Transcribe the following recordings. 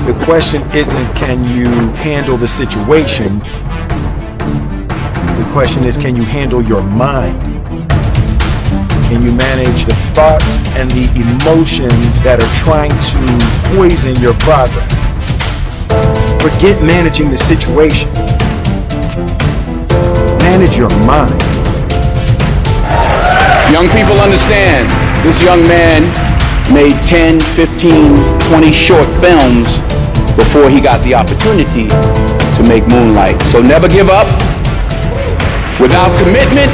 The question isn't, can you handle the situation? The question is, can you handle your mind? Can you manage the thoughts and the emotions that are trying to poison your progress? Forget managing the situation. Manage your mind. Young people understand, this young man made 10, 15, 20 short films before he got the opportunity to make Moonlight. So never give up. Without commitment,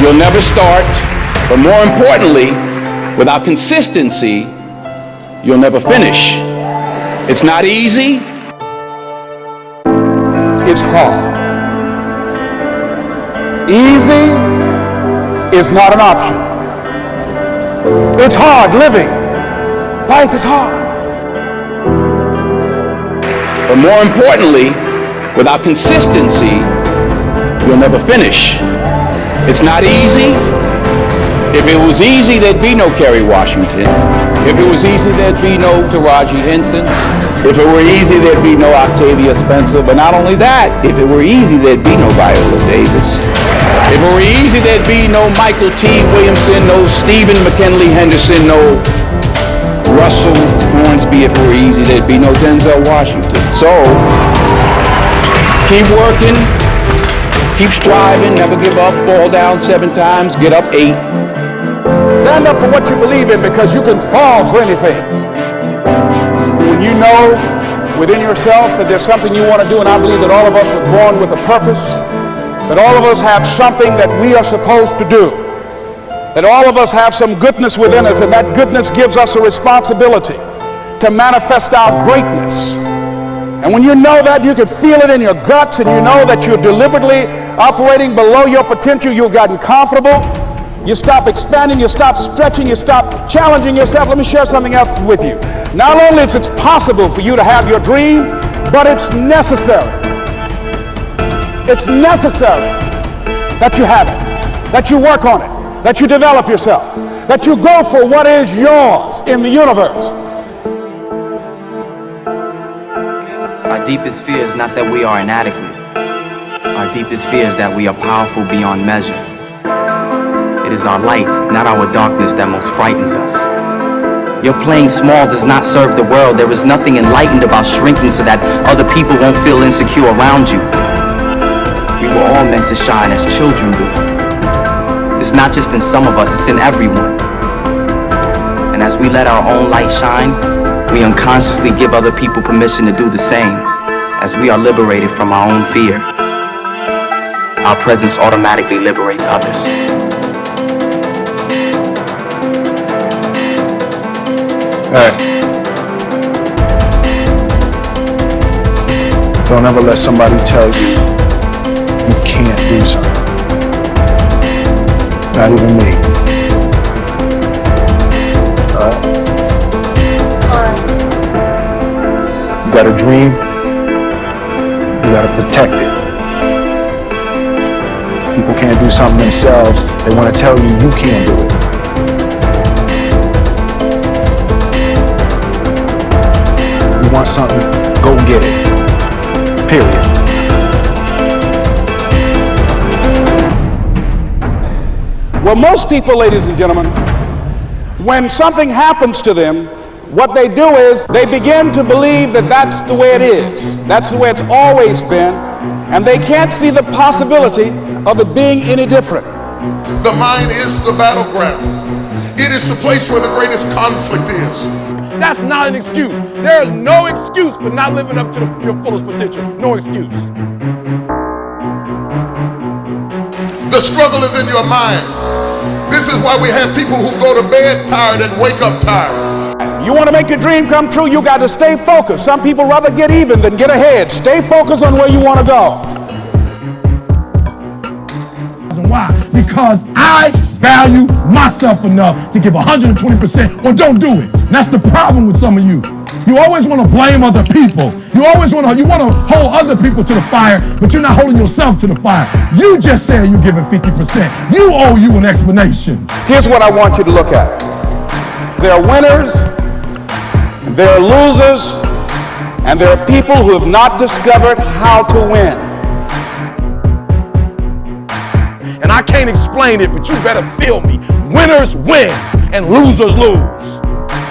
you'll never start. But more importantly, without consistency, you'll never finish. It's not easy. It's hard. Easy is not an option. It's hard living. Life is hard. But more importantly, without consistency, you'll never finish. It's not easy. If it was easy, there'd be no Kerry Washington. If it was easy, there'd be no Taraji Henson. If it were easy, there'd be no Octavia Spencer. But not only that, if it were easy, there'd be no Viola Davis. If it were easy, there'd be no Michael T. Williamson, no Stephen McKinley Henderson, no Russell Hornsby. If it were easy, there'd be no Denzel Washington. So, keep working, keep striving, never give up, fall down 7 times, get up 8. Stand up for what you believe in, because you can fall for anything. When you know within yourself that there's something you want to do, and I believe that all of us were born with a purpose, that all of us have something that we are supposed to do, that all of us have some goodness within us, and that goodness gives us a responsibility to manifest our greatness. And when you know that, you can feel it in your guts, and you know that you're deliberately operating below your potential, you've gotten comfortable, you stop expanding, you stop stretching, you stop challenging yourself. Let me share something else with you. Not only is it possible for you to have your dream, but it's necessary. It's necessary that you have it, that you work on it, that you develop yourself, that you go for what is yours in the universe. Our deepest fear is not that we are inadequate. Our deepest fear is that we are powerful beyond measure. It is our light, not our darkness, that most frightens us. Your playing small does not serve the world. There is nothing enlightened about shrinking so that other people won't feel insecure around you. We were all meant to shine as children do. It's not just in some of us, it's in everyone. And as we let our own light shine, we unconsciously give other people permission to do the same. As we are liberated from our own fear, our presence automatically liberates others. Hey. Don't ever let somebody tell you you can't do something. Not even me. Alright? You got a dream, you gotta protect it. People can't do something themselves, they want to tell you you can't do it. You want something, go get it. Period. Well, most people, ladies and gentlemen, when something happens to them, what they do is they begin to believe that that's the way it is. That's the way it's always been, and they can't see the possibility of it being any different. The mind is the battleground. It is the place where the greatest conflict is. That's not an excuse. There is no excuse for not living up to your fullest potential. No excuse. The struggle is in your mind. This is why we have people who go to bed tired and wake up tired. You want to make your dream come true, you got to stay focused. Some people rather get even than get ahead. Stay focused on where you want to go. Why? Because I value myself enough to give 120% or don't do it. That's the problem with some of you. You always want to blame other people. You want to hold other people to the fire, but you're not holding yourself to the fire. You just said you're giving 50%. You owe you an explanation. Here's what I want you to look at. There are winners, there are losers, And there are people who have not discovered how to win. And I can't explain it, but you better feel me. Winners win and losers lose.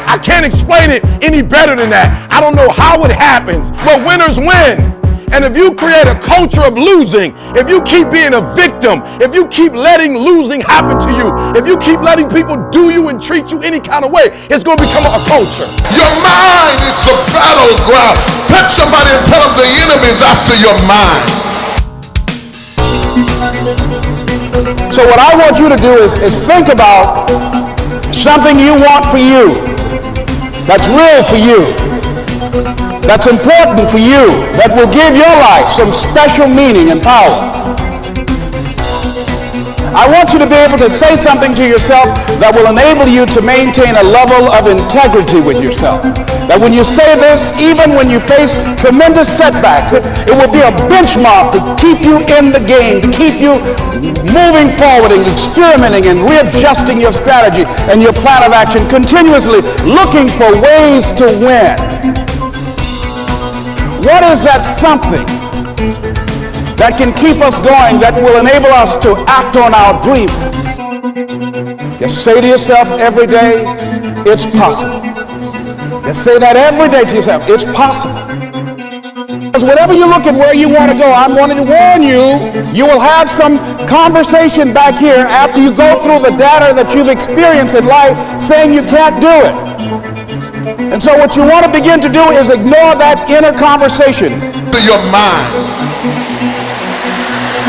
I can't explain it any better than that. I don't know how it happens, but winners win. And if you create a culture of losing, if you keep being a victim, if you keep letting losing happen to you, if you keep letting people do you and treat you any kind of way, it's going to become a culture. Your mind is the battleground. Touch somebody and tell them the enemy's after your mind. So what I want you to do is think about something you want for you, that's real for you, that's important for you, that will give your life some special meaning and power. I want you to be able to say something to yourself that will enable you to maintain a level of integrity with yourself. That when you say this, even when you face tremendous setbacks, it will be a benchmark to keep you in the game, to keep you moving forward and experimenting and readjusting your strategy and your plan of action, continuously looking for ways to win. What is that something that can keep us going, that will enable us to act on our dream? You say to yourself every day, it's possible. You say that every day to yourself, it's possible. Because whenever you look at where you want to go, I'm wanting to warn you, you will have some conversation back here after you go through the data that you've experienced in life saying you can't do it. And so what you want to begin to do is ignore that inner conversation. To your mind.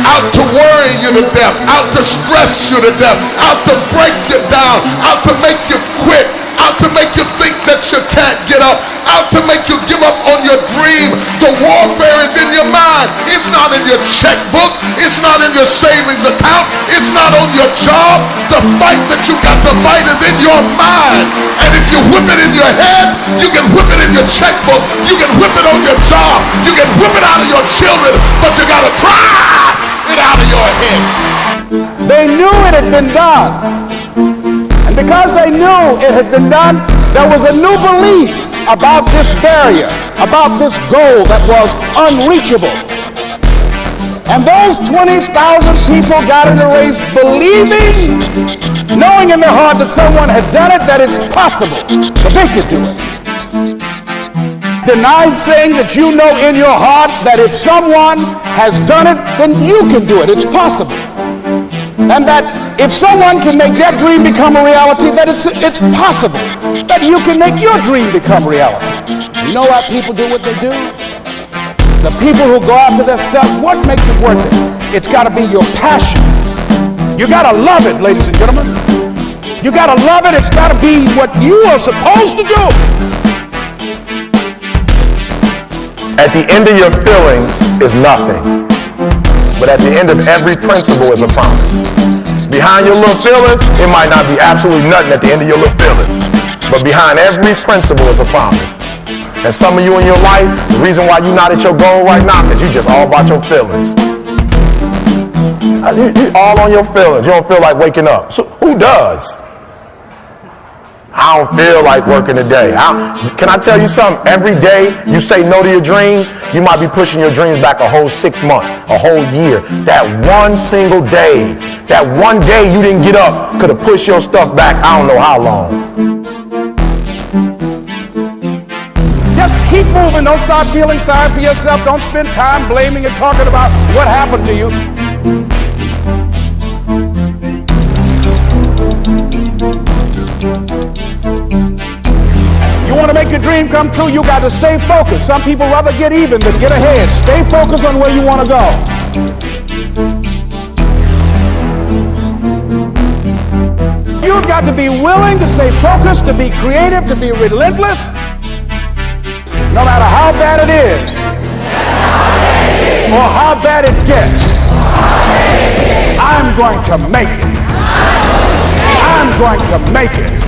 Out to worry you to death, out to stress you to death, out to break you down, out to make you quit, out to make you think that you can't get up, out to make you give up on your dream. The warfare is in your mind. It's not in your checkbook. It's not in your savings account. It's not on your job. The fight that you got to fight is in your mind. And if you whip it in your head, you can whip it in your checkbook. You can whip it on your job. You can whip it out of your children, but you got to drive it out of your head. They knew it had been done. And because they knew it had been done, there was a new belief about this barrier, about this goal that was unreachable. And those 20,000 people got in the race believing, knowing in their heart that someone had done it, that it's possible, that they could do it. Deny saying that you know in your heart that if someone has done it, then you can do it. It's possible. And that if someone can make their dream become a reality, that it's possible that you can make your dream become reality. You know why people do what they do? The people who go after their stuff, what makes it worth it? It's got to be your passion. You got to love it, ladies and gentlemen. You got to love it. It's got to be what you are supposed to do. At the end of your feelings is nothing. But at the end of every principle is a promise. Behind your little feelings, it might not be absolutely nothing at the end of your little feelings. But behind every principle is a promise. And some of you in your life, the reason why you're not at your goal right now is you just all about your feelings. You all on your feelings. You don't feel like waking up. So who does? I don't feel like working today. Can I tell you something? Every day you say no to your dreams, you might be pushing your dreams back a whole 6 months, a whole year. That one single day, that one day you didn't get up could have pushed your stuff back I don't know how long. Just keep moving. Don't start feeling sorry for yourself. Don't spend time blaming and talking about what happened to you. You want to make your dream come true, you got to stay focused. Some people rather get even than get ahead. Stay focused on where you want to go. You've got to be willing to stay focused, to be creative, to be relentless, no matter how bad it is or how bad it gets. I'm going to make it. I'm going to make it.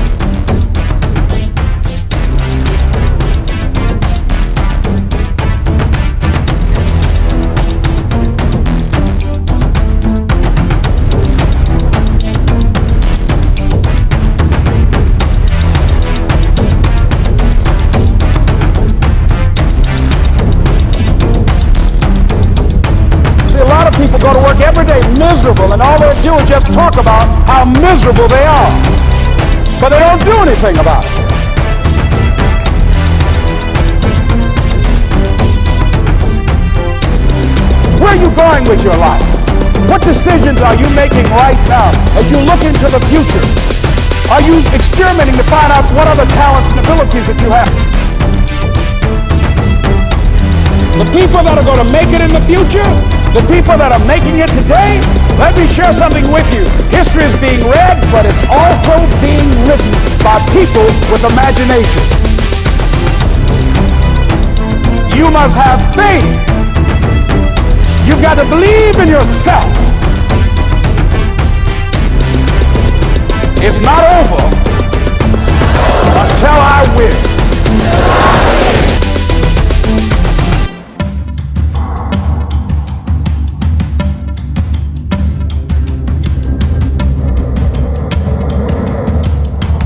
just talk about how miserable they are, but they don't do anything about it. Where are you going with your life? What decisions are you making right now as you look into the future? Are you experimenting to find out what other talents and abilities that you have? The people that are going to make it in the future, the people that are making it today, let me share something with you. History is being read, but it's also being written by people with imagination. You must have faith. You've got to believe in yourself. It's not over until I win.